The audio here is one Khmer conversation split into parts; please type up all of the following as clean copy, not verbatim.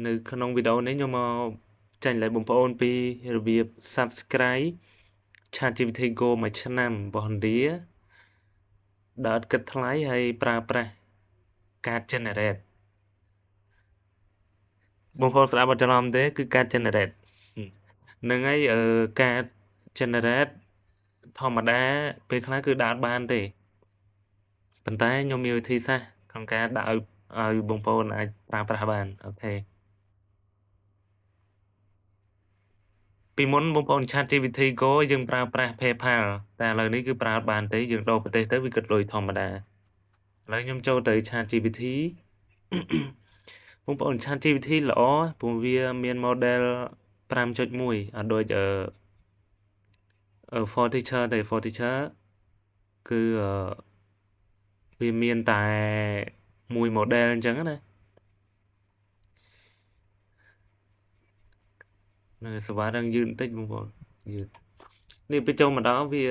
នៅក្នុងវីដេអូនេះខ្ញុំមកចាញ់ឲ្យបងប្អូនពីរបៀប Subscribe ChatGPT Go មួយឆ្នាំរបស់ India ដែលអត់គិតថ្លៃហើយប្រើប្រាស់ការ generate បងប្អូនស្ដាប់អត់ច្រឡំទេគឺការ generate នឹងហើយការ generate ធម្មតាពេលខ្លះគឺដាក់អត់បានទេប៉ុន្តែខ្ញុំមានវិធីសាស្ត្រក្នុងការដាក់ឲ្យបងប្អូនអាចប្រើប្រាស់បានអូខេពីមុនបងប្អូន ChatGPT Go យើងប្រើប្រាស់ PayPal តែឥឡូវនេះគឺប្រើអត់បានទេយើងដូរប្រទេសទៅវាគិតលុយធម្មតាឥឡូវខ្ញុំចូលទៅ ChatGPT បងប្អូន ChatGPT ល្អព្រោះវាមាន model 5.1 អត់ដូចfor teacher ទេ for teacher គឺវាមានតែមួយ model អញ្ចឹងណានៅសេវាđangយឺតបន្តិចបងប្អូនយឺតនេះពេលចូលមកដល់វា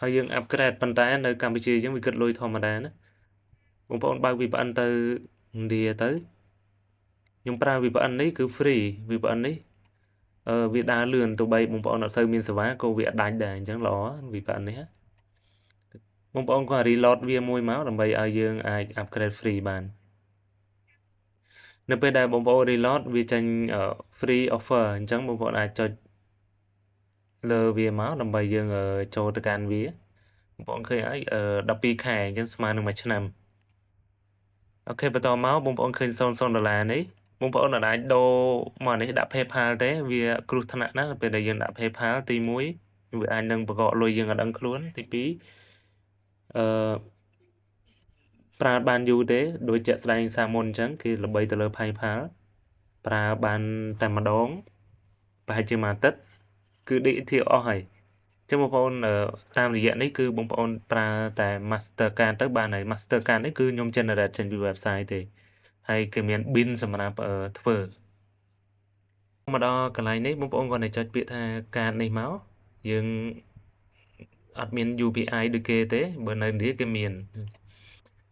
ឲ្យយើង upgrade ប៉ុន្តែនៅកម្ពុជាយើងវាគិតលុយធម្មតាណាបងប្អូនបើក VPN ទៅ India ទៅខ្ញុំប្រើ VPN នេះគឺ free VPN នេះវាដើរលឿនទោះបីបងប្អូនអត់សូវមានសេវាក៏វាដាច់ដែរអញ្ចឹងល្អ VPN នេះបងប្អូនក៏ reload វាមួយមកដើម្បីឲ្យយើងអាច upgrade free បាននៅពេលដែលបងប្អូន reload វាចេញ free offer អញ្ចឹងបងប្អូនអាចចុចលើវាមកដើម្បីយើងចូលទៅកាន់វាបងប្អូនឃើញហើយ12ខែអញ្ចឹងស្មើនឹងមួយឆ្នាំអូខេបន្តមកបងប្អូនឃើញ$00នេះបងប្អូនអាចដូរមកនេះដាក់ PayPal ទេវាគ្រោះថ្នាក់ណាស់ពេលដែលយើងដាក់ PayPal ទី1វាអាចនឹងបង្កកលុយយើងអត់ដឹងខ្លួនទី2ប្រើបានយូរទេដូចជាក់ស្ដែងសាមុនអញ្ចឹងគេល្បីទៅលើ PayPal ប្រើបានតែម្ដងប្រហែលជាមួយអាទិត្យគឺ DET អស់ហើយចឹងបងប្អូនតាមរយៈនេះគឺបងប្អូនប្រើតែ Mastercard ទៅបានហើយ Mastercard នេះគឺខ្ញុំ generate ចេញពី website ទេហើយគេមាន bin សម្រាប់ធ្វើមកដល់កន្លែងនេះបងប្អូនគាត់តែចុចពាក្យថា card នេះមកយើងអត់មាន UPI ដូចគេទេបើនៅឥណ្ឌាគេមាន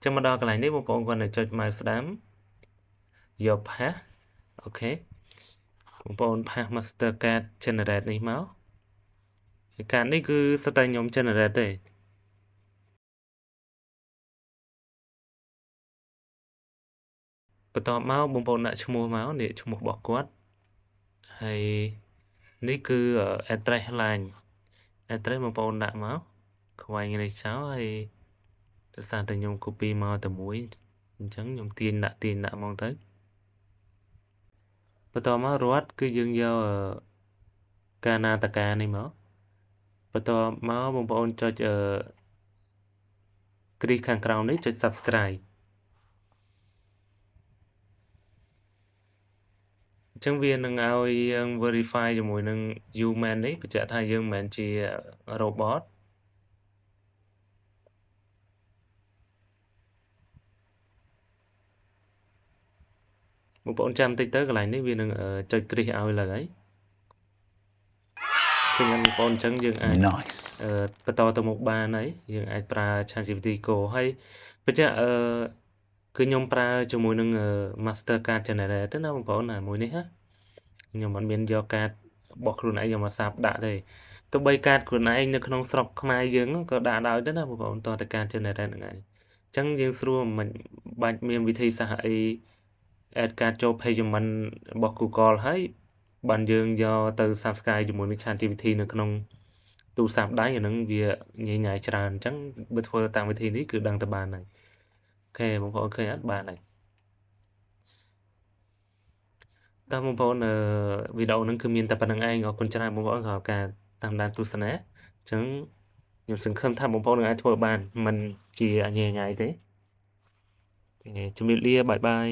ចឹងមកដល់កន្លែងនេះបងប្អូនគាត់តែចុច mouse ស្ដាំយក pass អូខេបងប្អូន pass Mastercard generate នេះមកការនេះគឺសិតតែខ្ញុំ generate ទេបន្ទាប់មកបងប្អូនដាក់ឈ្មោះមកនេះឈ្មោះរបស់គាត់ហើយនេះគឺ address line address បងប្អូនដាក់មកខ្វែងនេះចោលហើយដោយសារតែខ្ញុំ copy មកតែមួយអញ្ចឹងខ្ញុំទាញដាក់ហ្មងទៅបន្តមករត់គឺយើងយកការណាតកានេះមកបន្តមកបងប្អូនចុចគ្រីសខាងក្រោមនេះចុច subscribe អញ្ចឹងវានឹងឲ្យយើង verify ជាមួយនឹង human នេះបញ្ជាក់ថាយើងមិនមែនជា robot បងប្អូនចាំតិចទៅកន្លែងនេះវានឹងចុចគ្រីសឲ្យឡើយឃើញបងប្អូនអញ្ចឹងយើងអាចបន្តទៅមុខបានហើយយើងអាចប្រើ ChatGPT Go ហើយបញ្ជាក់គឺខ្ញុំប្រើជាមួយនឹង Mastercard Generate ទេណាបងប្អូនណាមួយនេះណាខ្ញុំអត់មានយកកាតរបស់ខ្លួនឯងយកមកសាប់ដាក់ទេទោះបីកាតខ្លួនឯងនៅក្នុងស្រុកខ្មែរយើងក៏ដាក់ដោយដែរណាបងប្អូនតើកាត Generate ហ្នឹងឯងអញ្ចឹងយើងស្រួលមិនបាច់មានវិធីសាស្ត្រអី add កាតចូល payment របស់ Google ហើយបានយើងយកទៅ subscribe ជាមួយនឹង ChatGPT នៅក្នុងទូរស័ព្ទដៃអានឹងវាញ៉ៃច្រើនអញ្ចឹងបើធ្វើតាមវិធីនេះគឺដឹងតែបានហើយអូខេបងប្អូនឃើញអត់បានហើយតើបងប្អូនវីដេអូហ្នឹងគឺមានតែប៉ុណ្្នឹងឯងអរគុណច្រើនបងប្អូនសម្រាប់ការតាមដានទស្សនាអញ្ចឹងខ្ញុំសង្ឃឹមថាបងប្អូននឹងអាចធ្វើបានមិនជាញ៉ៃទេជំរាបលាបាយបាយ